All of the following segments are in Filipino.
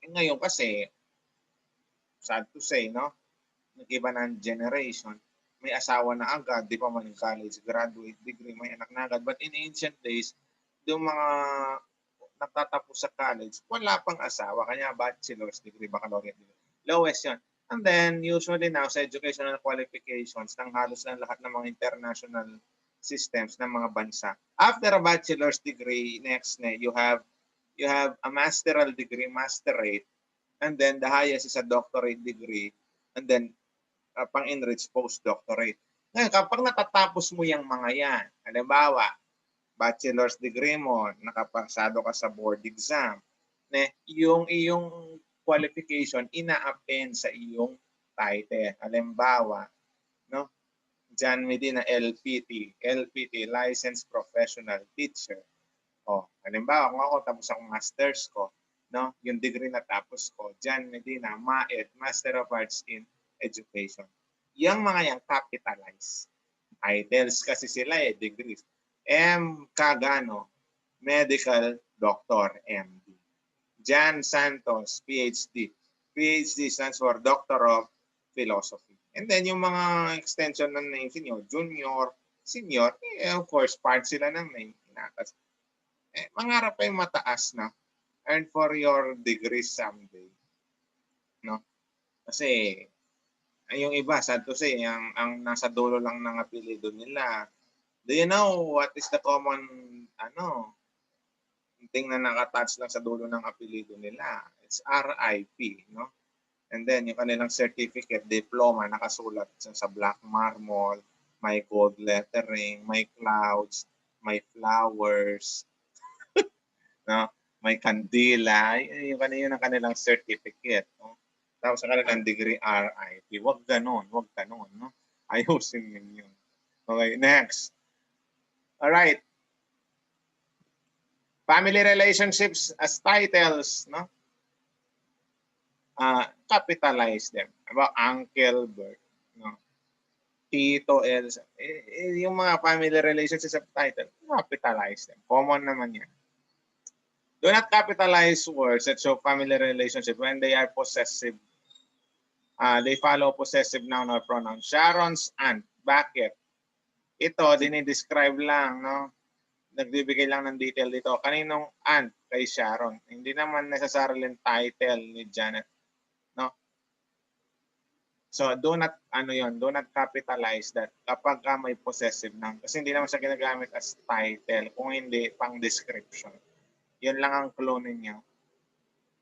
Ngayon kasi, sad to say, no? Nag-iba ng generation. May asawa na agad, di pa man yung college, graduate degree, may anak na agad. But in ancient days, yung mga nagtatapos sa college, wala pang asawa, kanya bachelor's degree, baccalaureate degree. Lowest yun. And then, usually now, sa educational qualifications ng halos ng lahat ng mga international systems ng mga bansa, after a bachelor's degree, next you have a masteral degree, masterate, and then the highest is a doctorate degree, and then pang-enrich postdoctorate. Ngayon, kapag natatapos mo yung mga yan, halimbawa, bachelor's degree mo, nakapasado ka sa board exam, yung iyong qualification ina-append sa iyong title. Halimbawa, no? John Medina LPT, Licensed Professional Teacher. Halimbawa, kung ako tapos akong master's ko, no? Yung degree na tapos ko, John Medina, MAED, Master of Arts in Education. Yung mga yang capitalized. Titles kasi sila degrees. M. Cagano, Medical Doctor, MD. Jan Santos, PhD. PhD stands for Doctor of Philosophy. And then yung mga extension ng names niyo, junior, senior, of course, part sila ng name. Mangarap kayong mataas na. Earn for your degree someday. No? Kasi yung iba, sad to say, ang nasa dulo lang ng apelido nila. Do you know what is the common thing na nakatouch lang sa dulo ng apelido nila? It's RIP, no? And then yung kanilang certificate, diploma, nakasulat sa black marble, may gold lettering, may clouds, may flowers, no? May kandila, yung kanilang certificate, no? Tapos sa kanilang degree, RIP. Wag ganon, no? Ayusin ninyo. Okay, next. All right. Family relationships as titles, no? Capitalize them. About Uncle Bert, no? Tito Elsa. Yung mga family relationships as title, capitalize them. Common naman yan. Do not capitalize words that show family relationship when they are possessive. They follow possessive noun or pronoun. Sharon's aunt. Bakit? Ito, dinidescribe lang, no? Nagbibigay lang ng detail dito. Kaninong aunt? Kay Sharon. Hindi naman necessarily title ni Janet, no? So, do not capitalize that kapag may possessive noun. Kasi hindi naman siya ginagamit as title, kung hindi pang description. Yun lang ang clue ninyo.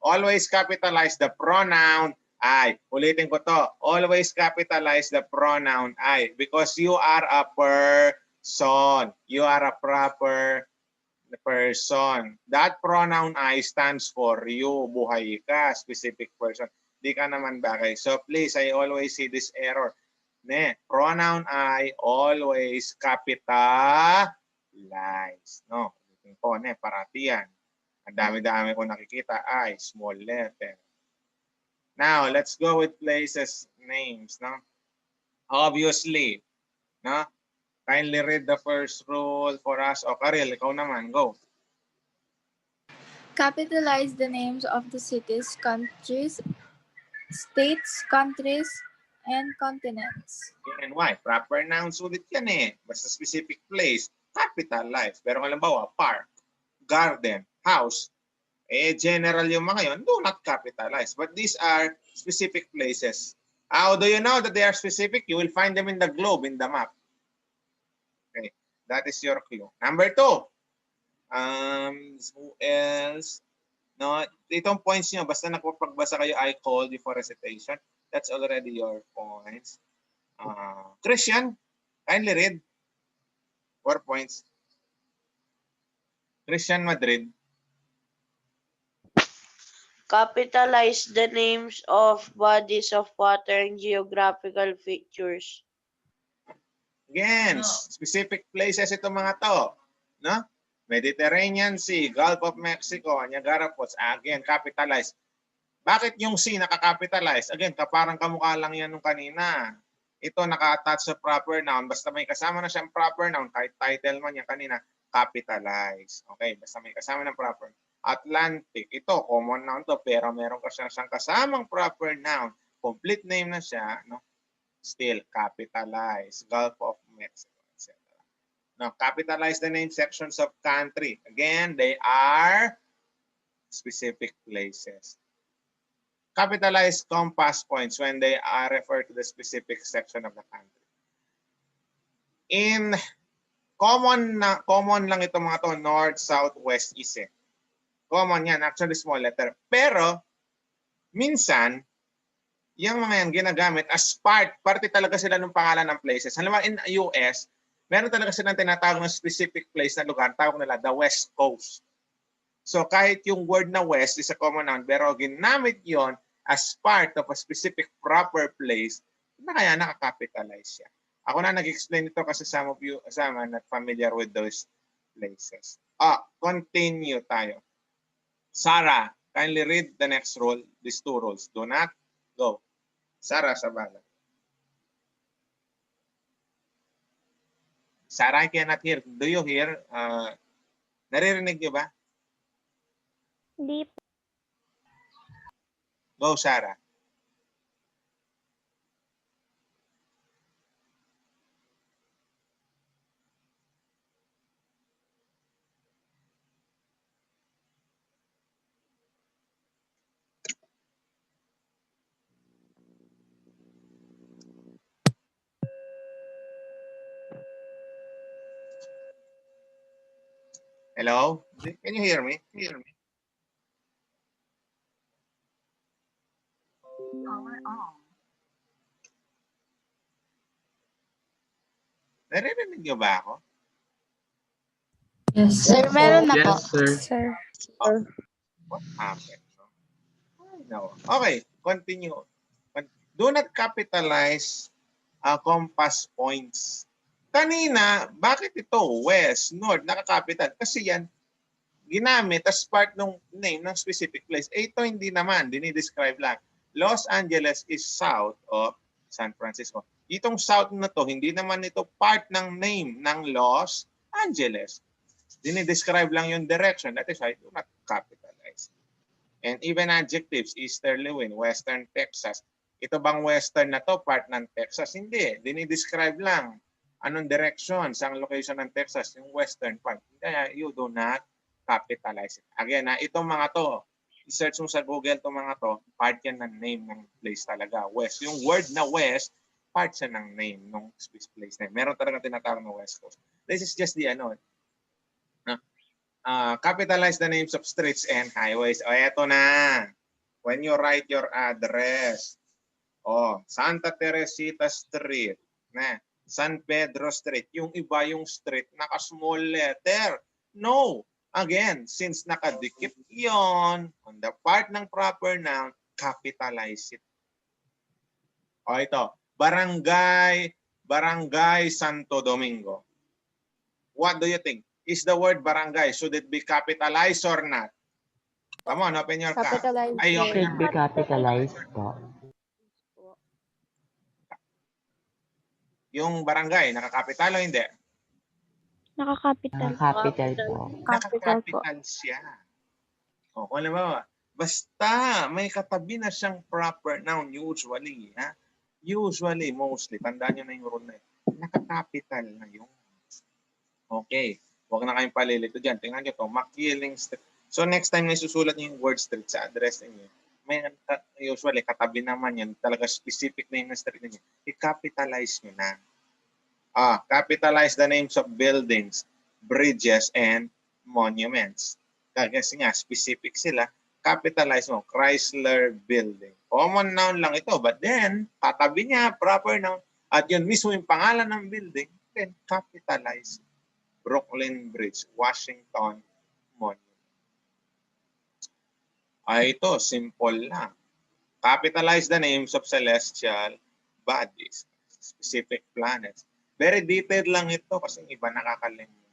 Always capitalize the pronoun I. Ulitin ko to. Always capitalize the pronoun I because you are a person. You are a proper person. That pronoun I stands for you. Buhay ka, specific person. Di ka naman bagay. So please, I always see this error. Pronoun I always capitalize. No, ulitin ko, parati yan. Ang dami-dami ko nakikita I, small letter. Now, let's go with places names, no? Obviously, no? Kindly read the first rule for us. O, Karil, ikaw naman, go. Capitalize the names of the cities, countries, states, countries, and continents. And why? Proper nouns ulit yan Basta specific place, capitalize. Pero halimbawa, park, garden, house, general yung mga yun, do not capitalize. But these are specific places. How do you know that they are specific? You will find them in the globe, in the map. Okay, that is your clue. Number 2. Who else? No, itong points nyo, basta napapagbasa kayo, I called you for recitation. That's already your points. Christian, kindly read. 4 points. Christian Madrid. Capitalize the names of bodies of water and geographical features. Again, specific places itong mga to. No? Mediterranean Sea, Gulf of Mexico, Niagara Falls. Again, capitalize. Bakit yung sea nakakapitalize? Again, parang kamukha lang yan nung kanina. Ito naka-attach sa proper noun. Basta may kasama na siyang proper noun, kahit title man yan kanina, capitalize. Okay, basta may kasama ng proper. Atlantic. Ito, common noun to, pero meron ka siyang kasamang proper noun. Complete name na siya, no? Still capitalized. Gulf of Mexico, etc. Now, capitalize the name sections of country. Again, they are specific places. Capitalize compass points when they are referred to the specific section of the country. In common lang ito mga to, north, south, west, east. Common yan, actually small letter. Pero, minsan, yung mga yan ginagamit as parte talaga sila ng pangalan ng places. Halimbawa, in US, meron talaga silang tinatawag ng specific place na lugar, tawag nila the West Coast. So kahit yung word na west is a common noun, pero ginamit yon as part of a specific proper place, na kaya nakakapitalize siya. Ako na nag-explain ito kasi some of you not familiar with those places. Continue tayo. Sarah, kindly read the next rule, these two rules. Do not go. Sarah, Sabala. Sarah, I cannot hear. Do you hear? Naririnig niyo ba? Hindi po. Go, Sarah. Hello? Can you hear me? Can you hear me? Naririnig niyo ba ako? Yes, Sir, meron na po. Yes, sir. Sir. What happened? No. Okay, continue. Do not capitalize compass points. Kanina, bakit ito west, north, nakakapital? Kasi yan, ginamit as part ng name ng specific place. Ito hindi naman, dinidescribe lang. Los Angeles is south of San Francisco. Itong south na to, hindi naman ito part ng name ng Los Angeles. Dinidescribe lang yung direction. That is why do not capitalize. And even adjectives, easterly wind, western Texas. Ito bang western na to, part ng Texas? Hindi. Dinidescribe lang anong direction, saan location ng Texas, yung western part. Kaya you do not capitalize it. Again, itong mga to, i-search mo sa Google itong mga to, part yan ng name ng place talaga. West. Yung word na west, part siya ng name ng place name. Meron talaga tinatawag na West Coast. This is just the capitalize the names of streets and highways. O, eto na. When you write your address, Santa Teresita Street, San Pedro Street, yung iba yung street, naka-small letter. No. Again, since nakadikit yon on the part ng proper noun, capitalize it. O ito, Barangay Santo Domingo. What do you think? Is the word barangay, should it be capitalized or not? Come on, open your mouth. Capitalized. Should be capitalized po. Yung barangay, nakakapital o hindi? Nakakapital. Capital po. Nakakapital siya. Kung alam mo, basta may katabi na siyang proper noun usually. Usually, mostly, tandaan nyo na yung rule na yun. Nakakapital na yung. Okay. Huwag na kayong palilito dyan. Tingnan nyo to, Makiling Street. So next time na susulat nyo yung word street sa address niyo, may usually katabi naman yan, talaga specific name ng street niyo. I-capitalize nyo na. Capitalize the names of buildings, bridges, and monuments. Kasi nga, specific sila. Capitalize mo, Chrysler Building. Common noun lang ito, but then, katabi niya, proper noun, at yun mismo yung pangalan ng building, then capitalize. Brooklyn Bridge, Washington Monument. Ito, simple lang. Capitalize the names of celestial bodies, specific planets. Very detailed lang ito kasi iba nakakalimutan.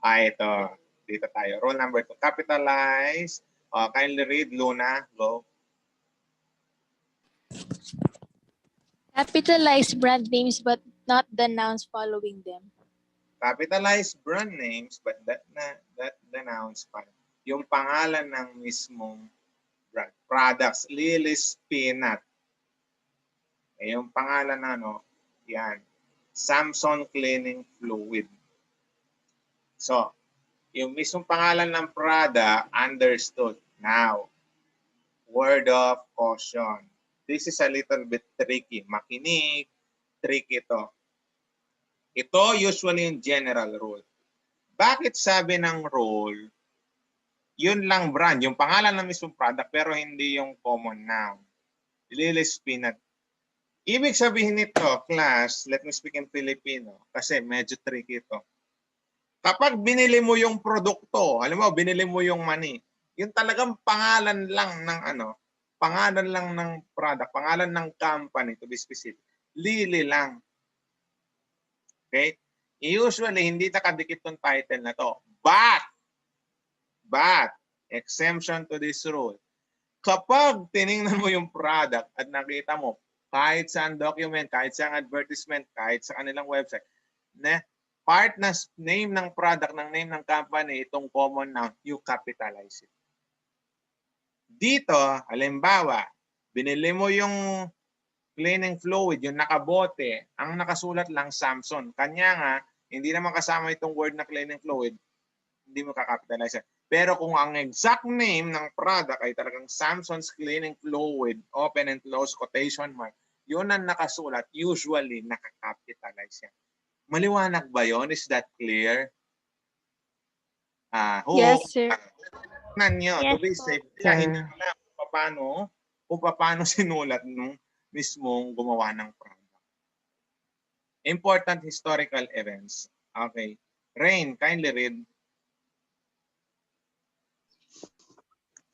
Ito. Dito tayo. Rule number 2. Capitalize. Kindly read, Luna. Go. Capitalize brand names but not the nouns following them. Capitalize brand names but that the nouns. yung pangalan ng mismong brand. Products, Lily's Peanut. Eh, yung pangalan na ano, yan. Samson Cleaning Fluid. So, yung mismong pangalan ng product, understood. Now, word of caution. This is a little bit tricky. Makinig, tricky to. Ito usually yung general rule. Bakit sabi ng rule, yun lang brand, yung pangalan ng mismong product, pero hindi yung common noun. Lily's Peanut. Ibig sabihin nito, class, let me speak in Filipino, kasi medyo tricky ito. Kapag binili mo yung produkto, alam mo, binili mo yung money, yung talagang pangalan lang ng ano, pangalan lang ng product, pangalan ng company, to be specific, Lily lang. Okay? Usually, hindi nakadikit tong title na to. But, exemption to this rule. Kapag tiningnan mo yung product at nakita mo, kahit saan document, kahit saan advertisement, kahit sa kanilang website, part na name ng product, ng name ng company, itong common noun, you capitalize it. Dito, halimbawa, binili mo yung cleaning fluid, yung nakabote, ang nakasulat lang Samson. Kanya nga, hindi naman kasama itong word na cleaning fluid, hindi mo kakapitalize. Pero kung ang exact name ng product ay talagang Samson's Cleaning Fluid, open and close quotation mark, yun ang nakasulat, usually nakakapitalize yan. Maliwanag ba yun? Is that clear? Yes, sir. Nyo, Yes, to be po. safe, kaya hindi alam kung paano sinulat nung mismong gumawa ng product. Important historical events. Okay. Rain, kindly read.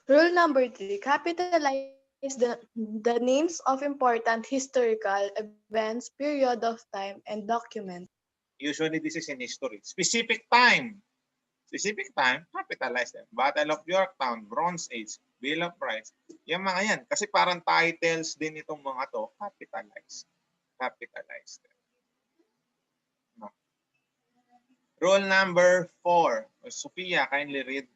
Rule number 3, capitalize the names of important historical events, period of time, and document. Usually this is in history. Specific time, capitalize them. Battle of Yorktown, Bronze Age, Bill of Rights. Yung mga yan. Kasi parang titles din itong mga to, capitalize. Capitalize them. No. Rule number 4. Sophia, kindly read.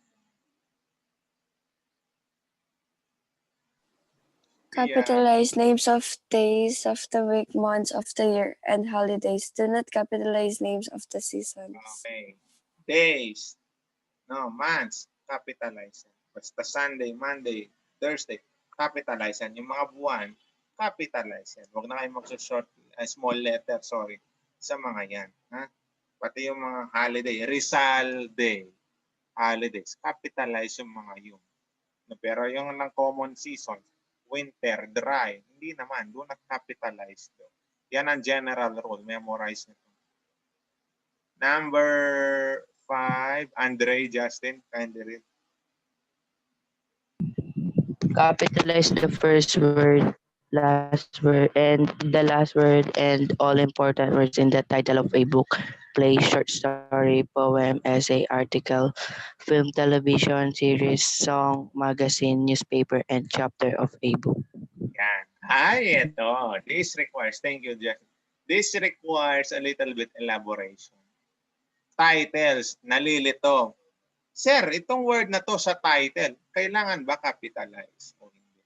Capitalize names of days of the week, months of the year, and holidays. Do not capitalize names of the seasons. Okay. Days. No, months. Capitalize. Basta Sunday, Monday, Thursday. Capitalize yan. Yung mga buwan, capitalize yan. Huwag na kayo mag-short, small letter, sorry, sa mga yan. Ha? Pati yung mga holiday. Rizal Day. Holidays. Capitalize yung mga yun. Pero yung lang common season, winter, dry, hindi naman. Do not capitalize. Yan ang general rule. Memorize nito. Number 5, Andre, Justin, kindly read. Capitalize the first word, last word, and the last word, and all important words in the title of a book, play, short story, poem, essay, article, film, television, series, song, magazine, newspaper, and chapter of a book. Yan. Ay, ito. This requires, thank you, Justin. This requires a little bit elaboration. Titles, nalilito. Sir, itong word na to sa title, kailangan ba capitalize o hindi?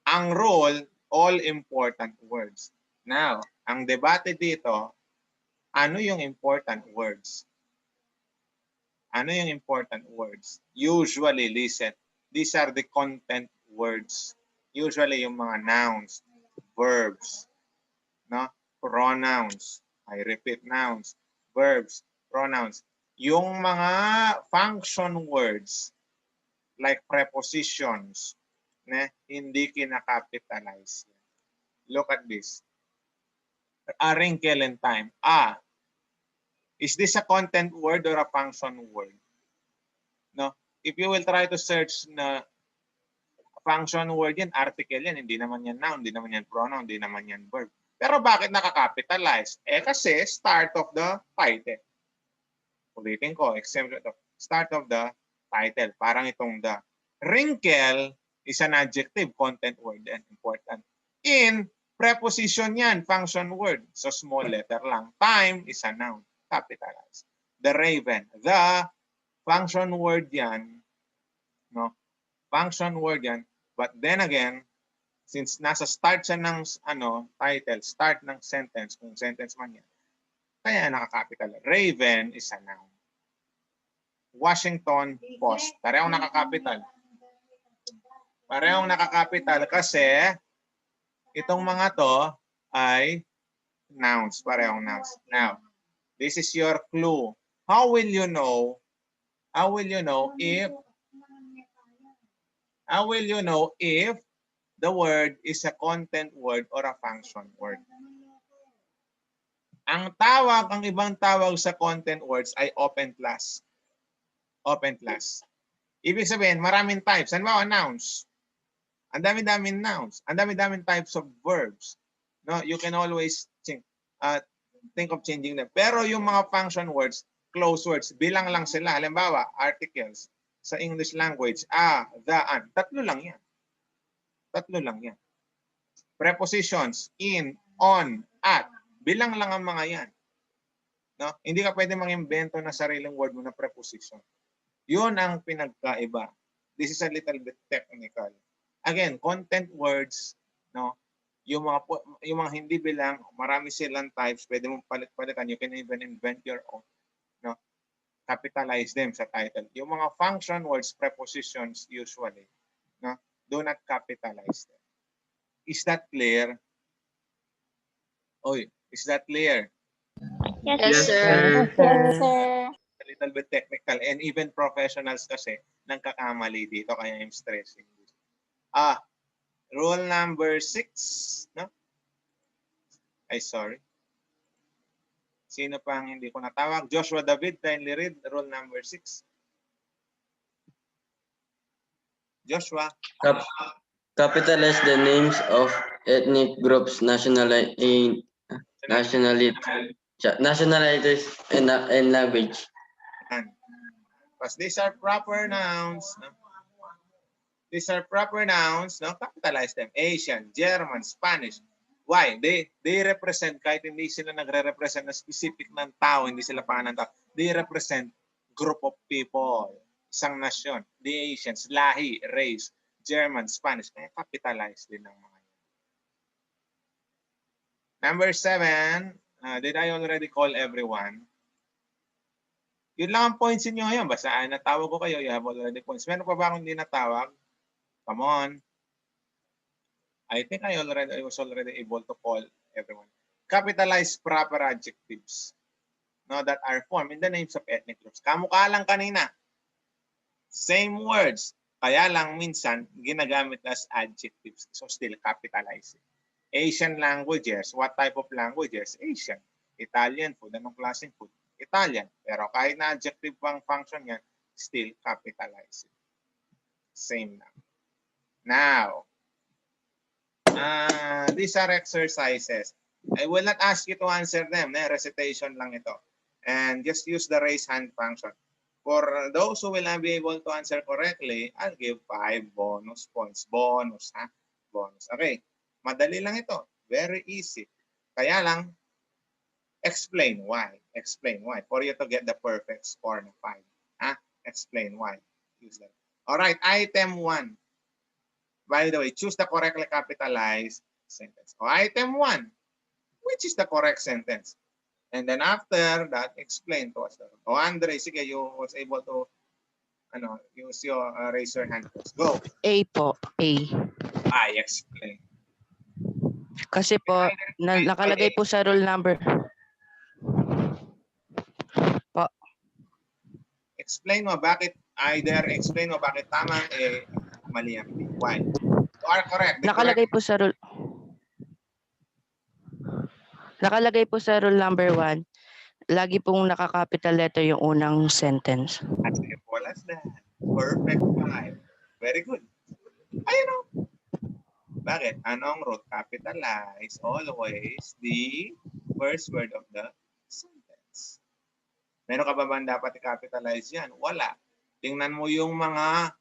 Ang rule, all important words. Now, ang debate dito, ano yung important words? Ano yung important words? Usually, listen, these are the content words. Usually yung mga nouns, verbs, no? Pronouns. I repeat, nouns, verbs, pronouns. Yung mga function words like prepositions, hindi kinakapitalize. Look at this. A wrinkle in time. Is this a content word or a function word? No. If you will try to search na function word yan, article yan, hindi naman yan noun, hindi naman yan pronoun, hindi naman yan verb. Pero bakit nakakapitalize? Kasi start of the title. Ulitin ko, example to. Start of the title. Parang itong the. Wrinkle is an adjective, content word, and important. In preposition yan, function word. So small letter lang. Time is a noun, capitalized. The raven, the function word yan, No? Function word yan. But then again, since nasa start siya ng title, start ng sentence, kung sentence man yan, kaya nakakapital. Raven is a noun. Washington Post. Parehong nakakapital. Parehong nakakapital kasi itong mga to ay nouns. Parehong nouns. Now, this is your clue. How will you know if the word is a content word or a function word? Ang ibang tawag sa content words ay open class. Open class. Ibig sabihin, maraming types. Ano ba? Nouns. Ang dami-daming nouns. Ang dami-daming types of verbs. No, you can always think of changing them. Pero yung mga function words, close words, bilang lang sila. Halimbawa, articles sa English language, the, an. Tatlo lang yan. Tatlo lang yan. Prepositions, in, on, at. Bilang lang ang mga yan. No? Hindi ka pwede mag-invento na sariling word mo na preposition. Yun ang pinagkaiba. This is a little bit technical. Again, content words, no? Yung mga hindi bilang, marami silang types, pwede mong palit-palitan. You can even invent your own. No? Capitalize them sa title. Yung mga function words, prepositions usually, no? Do not capitalize them. Is that clear? Oy, is that clear? Yes, sir. Yes, sir. A little bit technical and even professionals kasi nagkakamali dito kaya I'm stressing this. Rule number 6, no? Ay, sorry. Sino pang hindi ko natawag? Joshua David, kindly read rule number 6. Joshua. Capitalize the names of ethnic groups, nationalities, and language. Because these are proper nouns. No? These are proper nouns. No? Capitalize them. Asian, German, Spanish. Why? They represent, kahit hindi sila nagre-represent na specific ng tao, hindi sila pangalan ng tao, they represent group of people. Isang nasyon. The Asians, lahi, race, German, Spanish. Kaya capitalize din ng mga yan. Number 7, did I already call everyone? Yun lang ang points niyo ngayon. Basta natawag ko kayo, you have already points. Meron pa ba akong hindi natawag? Come on. I think I was already able to call everyone. Capitalize proper adjectives, no, that are formed in the names of ethnic groups. Kamukha lang kanina. Same words. Kaya lang minsan ginagamit as adjectives. So still capitalizing. Asian languages. What type of languages? Asian. Italian food. Anong klaseng food? Italian. Pero kahit na adjective pang function yan, still capitalizing. Same na. Now, these are exercises. I will not ask you to answer them. Recitation lang ito. And just use the raise hand function. For those who will not be able to answer correctly, I'll give 5 bonus points. Bonus, ha? Bonus. Okay. Madali lang ito. Very easy. Kaya lang, explain why. Explain why. For you to get the perfect score na 5. Ha? Explain why. Use that. Alright, item 1. By the way, choose the correctly capitalized sentence. O, item 1. Which is the correct sentence? And then after that, explain to us. O, Andre, sige, you was able to use your raise your hand. Go. A po. A. I explain. Kasi po, nakalagay po sa roll number. Po. Explain mo bakit tama mali ang B. Why? You are correct. Nakalagay po sa roll. Nakalagay po sa roll number 1. Lagi pong naka-capital letter yung unang sentence. As simple as that. Perfect 5. Very good. Ayun o. Bakit? Anong root? Capitalize always the first word of the sentence. Meron ka ba ba dapat i-capitalize yan? Wala. Tingnan mo yung mga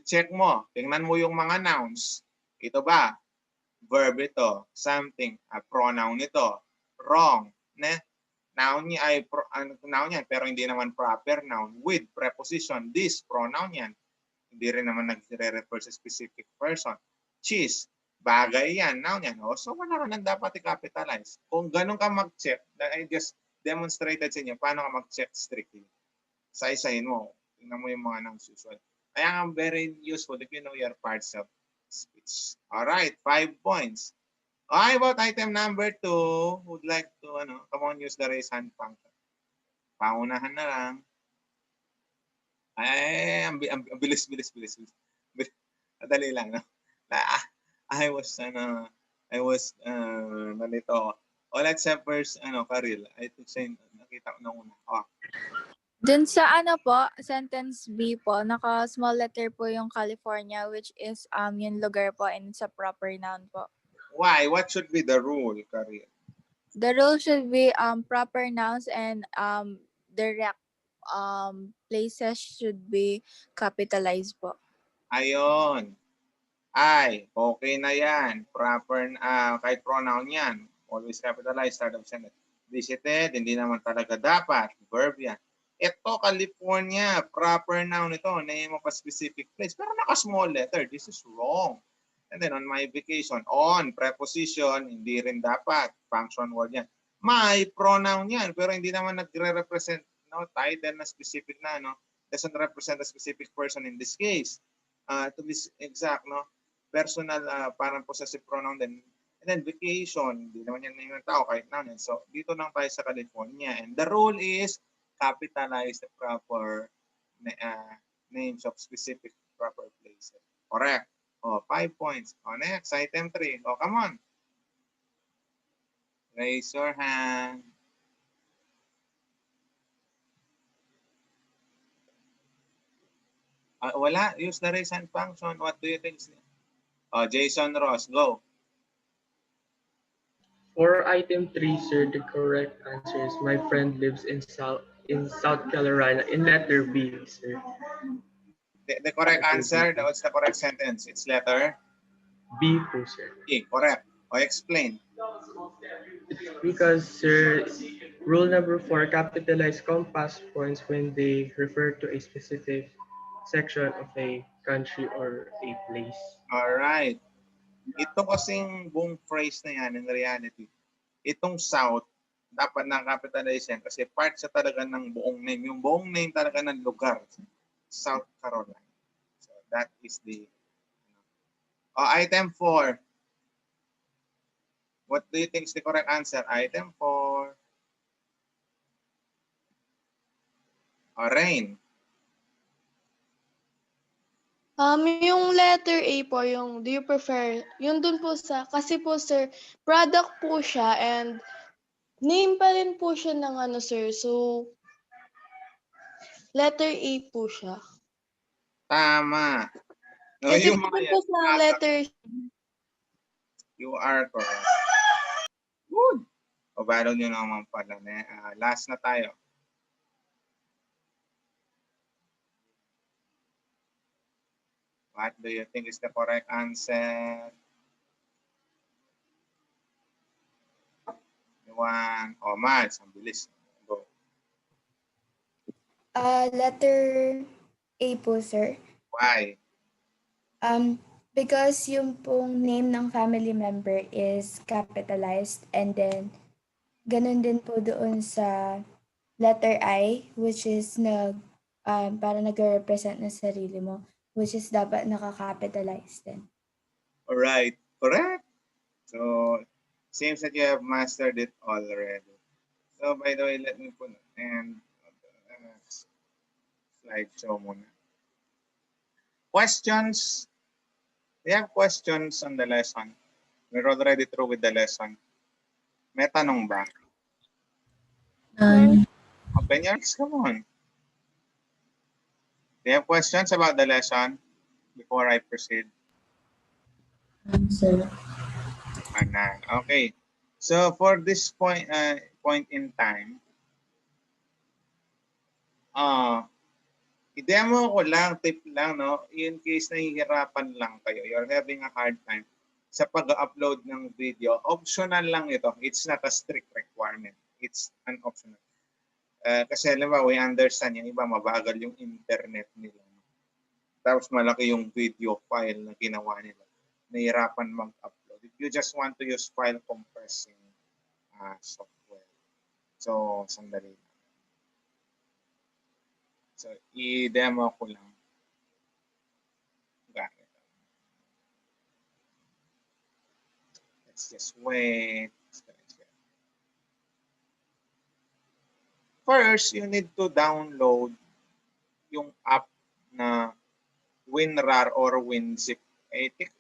check mo. Tingnan mo yung mga nouns. Ito ba? Verb ito. Something. A pronoun ito. Wrong. Ne? Noun niya ay noun yan pero hindi naman proper noun with preposition. This pronoun yan. Hindi rin naman nagre-refer sa specific person. Cheese, bagay yan, noun yan. Oh, so wala ka nang dapat i-capitalize. Kung ganun ka mag-check, I just demonstrated sa inyo paano ka mag-check strictly. Isa-isahin mo. Tingnan mo yung mga nouns usual. Kaya nga very useful if you know your parts of speech. Alright, 5 points. How about item number 2? Would like to, come on, use the raise hand function. Paunahan na lang. Ay, ang bilis. Madali lang, no? I was, nalito. Oh, let's have first, Karil. I think nakita ko na una. Oh. Dun sa sentence B po, naka-small letter po yung California, which is yung lugar po and it's a proper noun po. Why? What should be the rule, Karil? The rule should be proper nouns and direct places should be capitalized po. Ayon. Ay, okay na yan. Proper, kahit pronoun yan. Always capitalized, start of sentence. Visited, hindi naman talaga dapat. Verb yan. Ito, California, proper noun ito. Name of a specific place. Pero naka-small letter. This is wrong. And then on my vacation, on, preposition, hindi rin dapat. Function word yan. My pronoun yan. Pero hindi naman nagre-represent, title na specific na, doesn't represent a specific person in this case. To be exact, personal, parang possessive pronoun din. And then vacation, hindi naman yan yung tao, kahit noun yan. So, dito lang tayo sa California. And the rule is, capitalize the proper names of specific proper places. Correct. Oh, 5 points. Oh, next, item 3. Oh, come on. Raise your hand. Wala. Use the raise hand function. What do you think? Oh, Jason Ross, go. For item 3, sir, the correct answer is my friend lives in South Carolina in letter B, sir. The correct answer, what's the correct sentence? It's letter B po, sir. B, correct. Or explain. It's because, sir, rule number 4, capitalize compass points when they refer to a specific section of a country or a place. All right. Ito kasing buong phrase na yan in reality, itong South, dapat na-capitalize yan kasi part siya talaga ng buong name. Yung buong name talaga ng lugar, South Carolina. So that is the item 4. What do you think is the correct answer? Item 4. Rain. Yung letter A po, yung do you prefer, yung dun po kasi po sir, product po siya and name pa rin po siya ng sir. So, letter A po siya. Tama. No, Kasi yung po mga po sa letter You are correct. Good. O baro nyo naman pala. Last na tayo. What do you think is the correct answer? One. Oh, Mads. Ang bilis. Go. Letter A po, sir. Why? Because yung pong name ng family member is capitalized and then ganun din po doon sa letter I, which is para nag-represent ng sarili mo, which is dapat nakaka-capitalize din. Alright. Correct. So, seems that you have mastered it already. So, by the way, let me put and slideshow muna. Questions? Do you have questions on the lesson? We're already through with the lesson. May tanong ba? Open yours, come on. Do you have questions about the lesson before I proceed? Sir. Okay. So for this point in time, i-demo ko lang, tip lang, no? In case nahihirapan lang kayo, you're having a hard time sa pag-upload ng video, optional lang ito. It's not a strict requirement. It's an optional. Kasi alam ba, we understand yung iba, mabagal yung internet nila. Tapos malaki yung video file na ginawa nila. Nahirapan mag-upload. If you just want to use file compressing software. So, sandali lang. So, i-demo ko lang. Gamit. Let's just wait. First, you need to download yung app na WinRAR or WinZip. I think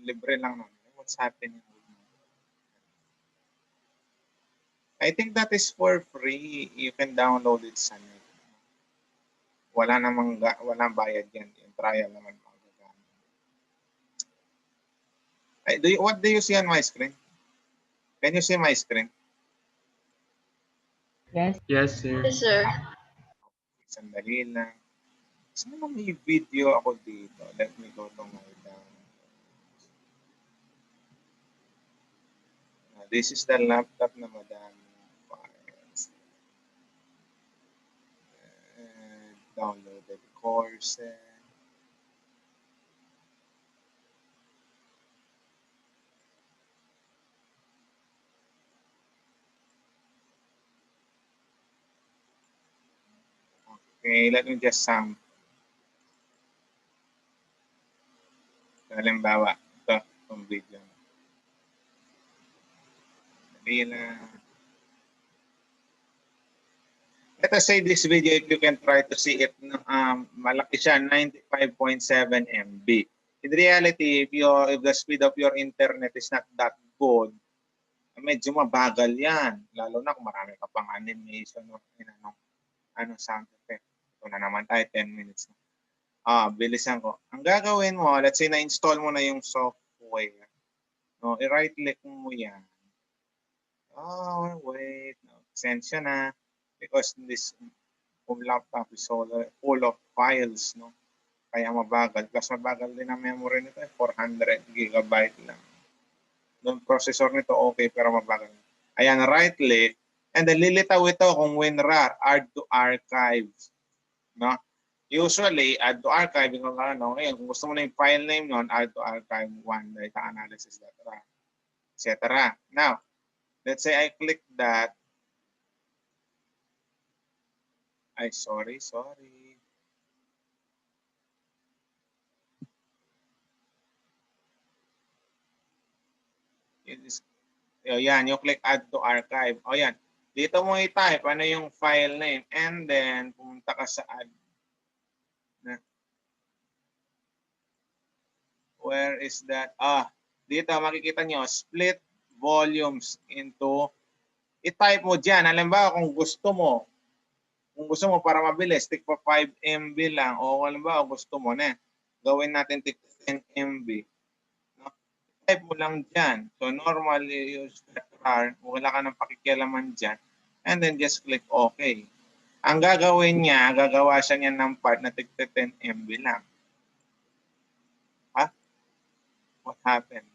libre lang naman. What's happening? I think that is for free. You can download it sa net. Walang bayad yan. Yung trial naman magagamit. What do you see on my screen? Can you see my screen? Yes, sir. Yes, sir. Sandali lang. Saan may video ako dito? Let me go to my downloads. This is the laptop na madami files. Downloaded courses. Okay, let me just sample. Halimbawa, itong video. Let us say this video, if you can try to see it, malaki siya, 95.7 MB. In reality, if the speed of your internet is not that good, medyo mabagal yan. Lalo na kung marami ka pang animation o sound effect. Ito na naman tayo, 10 minutes na. Bilisan ko. Ang gagawin mo, let's say na-install mo na yung software. No, i-right click mo yan. Wait. No, extension na. Because this laptop is full of files, no? Kaya mabagal. Plus mabagal din ang memory nito. 400 gigabyte lang. Yung processor nito okay, pero mabagal. Ayan, right click. And then lilitaw ito kung WinRAR, add to archive. No? Usually, add to archive, ngayon, kung gusto mo na yung file name nun, add to archive 1, data analysis, etc. Now, let's say I click that. Sorry. Yan, yung click add to archive. Yan. Dito mo i-type ano yung file name and then pumunta ka sa add. Where is that? Dito makikita nyo, split volumes into, i-type mo dyan. Halimbawa kung gusto mo para mabilis, stick pa 5 MB lang. O halimbawa gusto mo na, gawin natin 10 MB. No? Type mo lang dyan. So normally, use RAR, wala ka ng pakikialaman dyan. And then just click OK. Ang gagawin niya, gagawa siya niya ng part na 10 MB lang. What happened?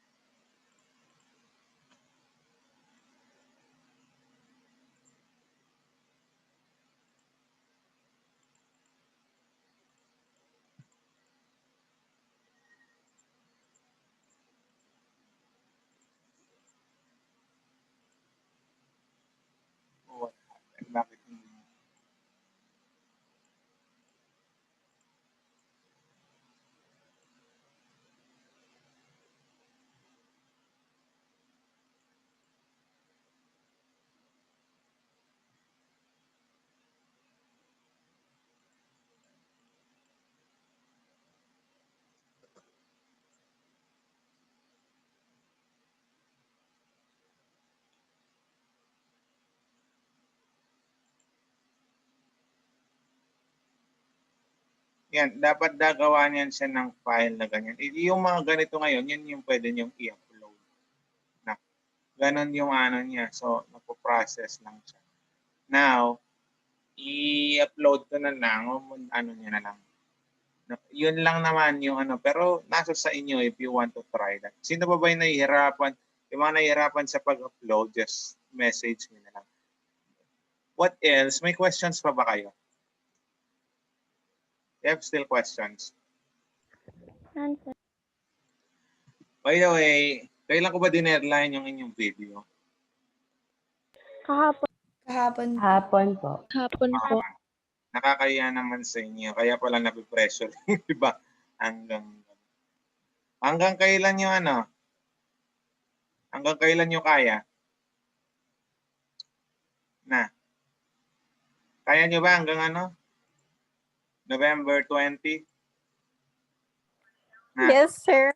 What happened? Bakit hindi? Yan, dapat gagawa niyan siya ng file na ganyan. Yung mga ganito ngayon, yun yung pwede niyong i-upload. Na, ganon yung ano niya. So, napoprocess lang siya. Now, i-upload ko na lang, niya na lang. Yun lang naman yung pero nasa sa inyo if you want to try that. Sino ba yung nahihirapan? Yung mga nahihirapan sa pag-upload, just message me na lang. What else? May questions pa ba kayo? You have still questions? None, sir. By the way, kailan ko ba dineadline yung inyong video? Kahapon. Kahapon. Hapon po. Hapon po. Nakakaya naman sa inyo. Kaya pala napipressure yung iba. Hanggang kailan nyo ano? Hanggang kailan nyo kaya? Na? Kaya nyo ba hanggang ano? November 20? Na? Yes, sir.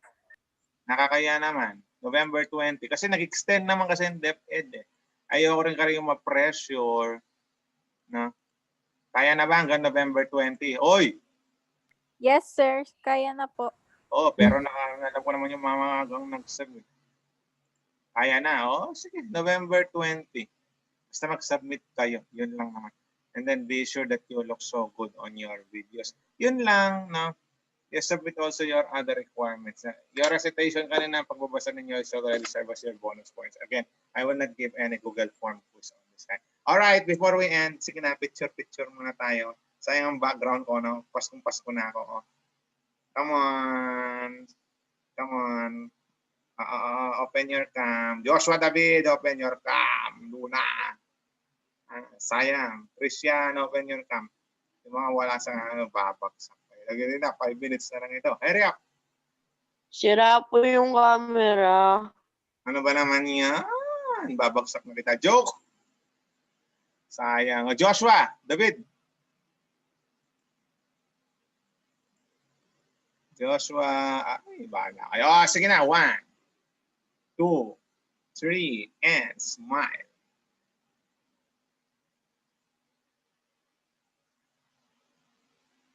Nakakaya naman. November 20. Kasi nag-extend naman kasi yung DepEd eh. Ayoko rin kayong ma-pressure. No? Kaya na ba hanggang November 20? Oy! Yes, sir. Kaya na po. Oh, pero alam ko naman yung mga hanggang nag-submit. Kaya na. Oh, sige. November 20. Basta mag-submit kayo. Yun lang naman. And then be sure that you look so good on your videos. Yun lang, no? You submit also your other requirements. Your recitation kanina, pagbabasa ninyo is already serve as your bonus points. Again, I will not give any Google form quiz on this time. Alright, before we end, sige na, picture muna tayo. Sayang ang background ko, no? Paskong-pasko na ako. Oh. Come on. Come on. Open your cam. Joshua David, open your cam. Luna. Sayang. Christian, open your cam. Yung mga wala sa babaksak. Lagyan na, 5 minutes na lang ito. Hurry up! Sira po yung camera. Ano ba naman yan? Babagsak na kita. Joke! Sayang. O, Joshua, David. Joshua, ay, bahala kayo. Oh, sige na. 1, 2, 3, and smile.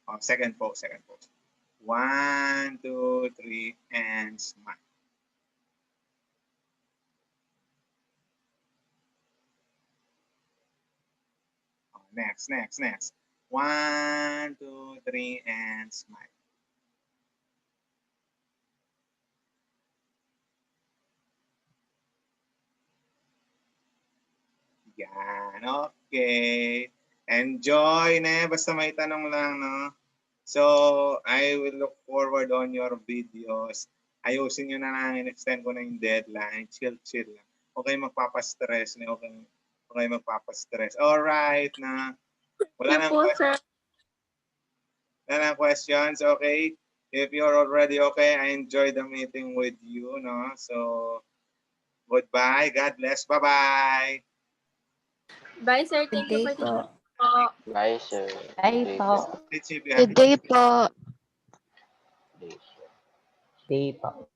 Oh, second pose. 1, 2, 3, and smile. Oh, next. 1, 2, 3, and smile. Yan, okay. Enjoy na, basta may tanong lang, no? So, I will look forward on your videos. Ayusin nyo na lang, in-extend ko na yung deadline. Chill lang. Okay, magpapastress. Okay, magpapastress. Alright, na. Wala nang questions, okay? If you're already okay, I enjoyed the meeting with you, no? So, goodbye. God bless. Bye-bye. Bye, sir. Thank you for Good day po. Bye, sir. Bye po. Good Good day po. Day po.